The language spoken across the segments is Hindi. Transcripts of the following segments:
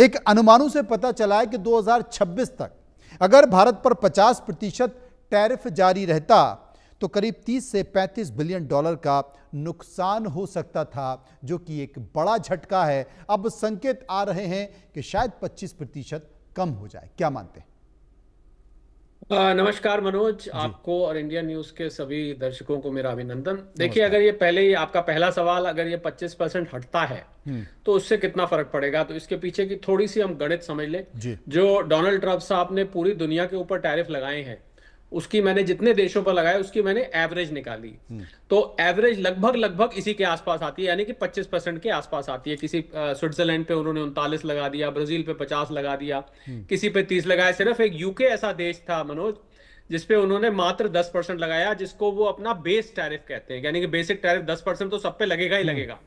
एक अनुमानों से पता चला है कि 2026 तक अगर भारत पर 50% टैरिफ जारी रहता तो करीब 30 से 35 बिलियन डॉलर का नुकसान हो सकता था, जो कि एक बड़ा झटका है। अब संकेत आ रहे हैं कि शायद 25% कम हो जाए। क्या मानते हैं? नमस्कार मनोज, आपको और इंडिया न्यूज के सभी दर्शकों को मेरा अभिनंदन। देखिए, नमस्कार। अगर ये पहले ही आपका पहला सवाल, अगर ये 25% हटता है तो उससे कितना फर्क पड़ेगा, तो इसके पीछे की थोड़ी सी हम गणित समझ ले। जी। जो डोनाल्ड ट्रंप साहब ने पूरी दुनिया के ऊपर टैरिफ लगाए हैं, उसकी मैंने जितने देशों पर लगाए उसकी मैंने एवरेज निकाली। तो एवरेज लगभग लगभग इसी के आसपास आती है, यानी कि 25% के आसपास आती है। किसी स्विट्जरलैंड पे उन्होंने 39 लगा दिया, ब्राजील पे 50 लगा दिया, किसी पे 30 लगाया। सिर्फ एक यूके ऐसा देश था मनोज जिसपे उन्होंने मात्र 10% लगाया, जिसको वो अपना बेस टैरिफ कहते हैं। यानी कि बेसिक टैरिफ 10% तो सब पे लगेगा ही लगेगा,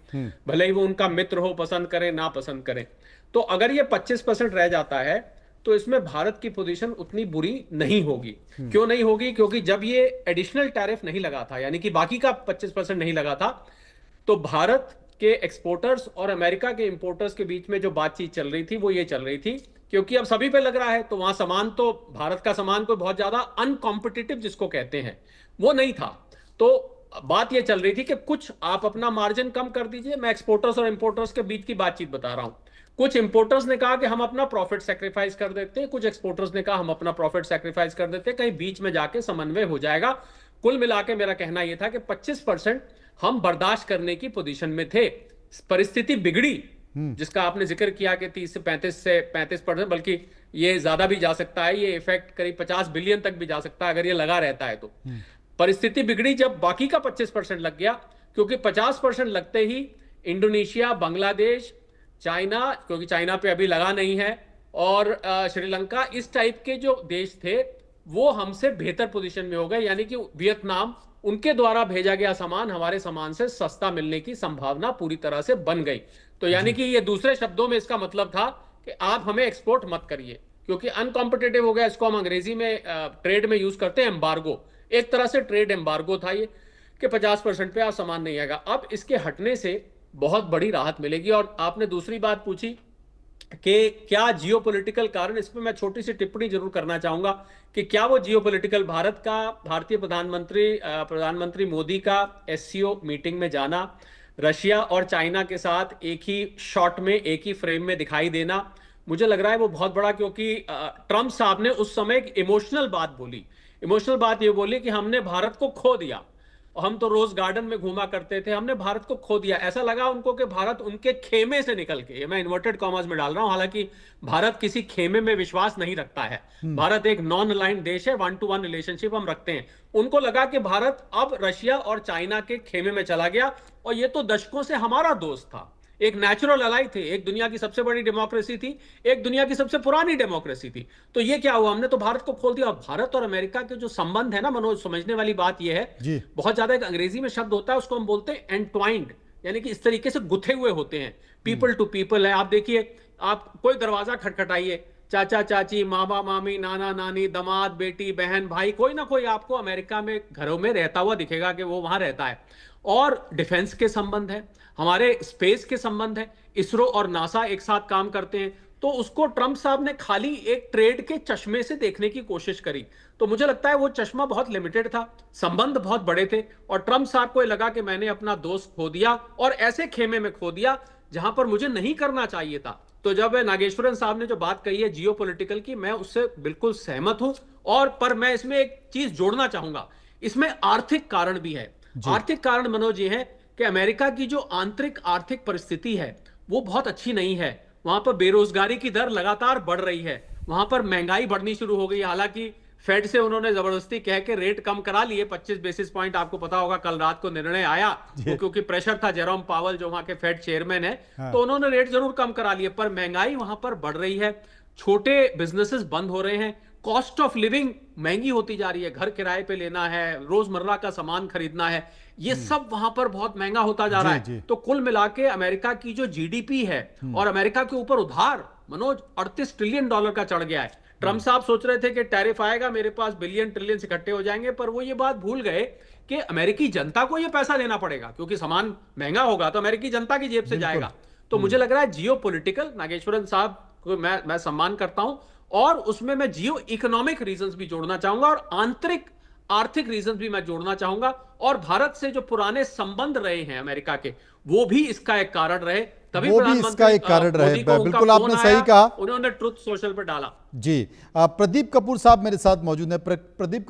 भले ही वो उनका मित्र हो, पसंद करे ना पसंद करे। तो अगर ये 25% रह जाता है तो इसमें भारत की पोजीशन उतनी बुरी नहीं होगी। क्यों नहीं होगी? क्योंकि जब ये एडिशनल टैरिफ नहीं लगा था, यानी कि बाकी का 25% नहीं लगा था, तो भारत के एक्सपोर्टर्स और अमेरिका के इंपोर्टर्स के बीच में जो बातचीत चल रही थी वो ये चल रही थी, क्योंकि अब सभी पे लग रहा है तो वहां सामान, तो भारत का सामान कोई बहुत ज्यादा अनकॉम्पिटिटिव जिसको कहते हैं वो नहीं था। तो बात ये चल रही थी कि कुछ आप अपना मार्जिन कम कर दीजिए। मैं एक्सपोर्टर्स और इंपोर्टर्स के बीच की बातचीत बता रहा हूं। कुछ इंपोर्टर्स ने कहा कि हम अपना प्रॉफिट सेक्रीफाइस कर देते हैं, कुछ एक्सपोर्टर्स ने कहा हम अपना प्रॉफिट सेक्रीफाइस कर देते हैं, कहीं बीच में जाके समन्वय हो जाएगा। कुल मिला के मेरा कहना यह था कि 25% हम बर्दाश्त करने की पोजीशन में थे। परिस्थिति बिगड़ी, जिसका आपने जिक्र किया कि 30 से 35%, बल्कि ये ज्यादा भी जा सकता है। ये इफेक्ट करीब 50 बिलियन तक भी जा सकता है अगर ये लगा रहता है तो। परिस्थिति बिगड़ी जब बाकी का 25% लग गया, क्योंकि 50% लगते ही इंडोनेशिया, बांग्लादेश, चाइना, क्योंकि चाइना पे अभी लगा नहीं है, और श्रीलंका, इस टाइप के जो देश थे वो हमसे बेहतर पोजीशन में हो गए। यानी कि वियतनाम, उनके द्वारा भेजा गया सामान हमारे सामान से सस्ता मिलने की संभावना पूरी तरह से बन गई। तो यानी कि ये दूसरे शब्दों में इसका मतलब था कि आप हमें एक्सपोर्ट मत करिए, क्योंकि अनकॉम्पिटिटिव हो गया। इसको हम अंग्रेजी में ट्रेड में यूज करते हैं एम्बार्गो। एक तरह से ट्रेड एम्बार्गो था ये, कि 50% पे आप सामान नहीं आएगा। अब इसके हटने से बहुत बड़ी राहत मिलेगी। और आपने दूसरी बात पूछी कि क्या जियोपॉलिटिकल कारण, इस पर मैं छोटी सी टिप्पणी जरूर करना चाहूंगा कि क्या वो जियोपॉलिटिकल, भारत का, भारतीय प्रधानमंत्री मोदी का एससीओ मीटिंग में जाना, रशिया और चाइना के साथ एक ही शॉट में, एक ही फ्रेम में दिखाई देना, मुझे लग रहा है वो बहुत बड़ा। क्योंकि ट्रंप साहब ने उस समय एक इमोशनल बात बोली। इमोशनल बात ये बोली कि हमने भारत को खो दिया, और हम तो रोज गार्डन में घूमा करते थे, हमने भारत को खो दिया। ऐसा लगा उनको कि भारत उनके खेमे से निकल के, मैं इन्वर्टेड कॉमर्स में डाल रहा हूं, हालांकि भारत किसी खेमे में विश्वास नहीं रखता है। भारत एक नॉन अलाइंड देश है, 1-to-1 रिलेशनशिप हम रखते हैं। उनको लगा कि भारत अब रशिया और चाइना के खेमे में चला गया, और ये तो दशकों से हमारा दोस्त था, एक नेचुरल अलाई थे, एक दुनिया की सबसे बड़ी डेमोक्रेसी थी, एक दुनिया की सबसे पुरानी डेमोक्रेसी थी। तो ये क्या हुआ, हमने तो भारत को खोल दिया। भारत और अमेरिका के जो संबंध है ना मनोज, समझने वाली बात यह है, बहुत ज्यादा एक अंग्रेजी में शब्द होता है, उसको हम बोलते हैं एंट्वाइंड, यानी कि इस तरीके से गुथे हुए होते हैं, पीपल टू पीपल है। आप देखिए, आप कोई दरवाजा खटखटाइए, चाचा चाची, मामा मामी, नाना नानी, दामाद बेटी, बहन भाई, कोई ना कोई आपको अमेरिका में घरों में रहता हुआ दिखेगा कि वो वहां रहता है। और डिफेंस के संबंध है, हमारे स्पेस के संबंध है, इसरो और नासा एक साथ काम करते हैं। तो उसको ट्रंप साहब ने खाली एक ट्रेड के चश्मे से देखने की कोशिश करी। तो मुझे लगता है वो चश्मा बहुत लिमिटेड था, संबंध बहुत बड़े थे, और ट्रंप साहब को लगा कि मैंने अपना दोस्त खो दिया, और ऐसे खेमे में खो दिया जहां पर मुझे नहीं करना चाहिए था। तो जब नागेश्वरन साहब ने जो बात कही है जियोपॉलिटिकल की, मैं उससे बिल्कुल सहमत हूं। और पर मैं इसमें एक चीज जोड़ना चाहूंगा, इसमें आर्थिक कारण भी है। आर्थिक कारण मनोज ये है कि अमेरिका की जो आंतरिक आर्थिक परिस्थिति है वो बहुत अच्छी नहीं है। वहां पर बेरोजगारी की दर लगातार बढ़ रही है, वहां पर महंगाई बढ़नी शुरू हो गई। हालांकि फेड से उन्होंने जबरदस्ती कह के रेट कम करा लिए, 25 बेसिस पॉइंट, आपको पता होगा कल रात को निर्णय आया, तो क्योंकि प्रेशर था, जेरोम पावल जो वहां के फेड चेयरमैन है, तो उन्होंने रेट जरूर कम करा लिए, पर महंगाई वहां पर बढ़ रही है, छोटे बिजनेसेस बंद हो रहे हैं, कॉस्ट ऑफ लिविंग महंगी होती जा रही है, घर किराए पे लेना है, रोजमर्रा का सामान खरीदना है, ये सब वहां पर बहुत महंगा होता जा रहा है। तो कुल मिला के अमेरिका की जो जीडीपी है, और अमेरिका के ऊपर उधार मनोज 38 ट्रिलियन डॉलर का चढ़ गया है। ट्रंप साहब सोच रहे थे कि टैरिफ आएगा, मेरे पास बिलियन ट्रिलियन इकट्ठे हो जाएंगे, पर वो ये बात भूल गए कि अमेरिकी जनता को ये पैसा देना पड़ेगा, क्योंकि सामान महंगा होगा तो अमेरिकी जनता की जेब से जाएगा। तो मुझे लग रहा है जियो पॉलिटिकल, नागेश्वरन साहब को मैं सम्मान करता हूं, और उसमें मैं जियो इकोनॉमिक रीजंस भी जोड़ना चाहूंगा और आंतरिक आर्थिक रीजंस भी मैं जोड़ना चाहूंगा, और भारत से जो पुराने संबंध रहे हैं अमेरिका के, वो भी इसका एक कारण रहे। तभी वो भी इसका एक कारण रहे। मोदी को उनका बिल्कुल आपने फोन सही आया, कहा। उन्होंने ट्रुथ सोशल पर डाला। जी, प्रदीप कपूर साहब मेरे साथ मौजूद हैं। प्रदीप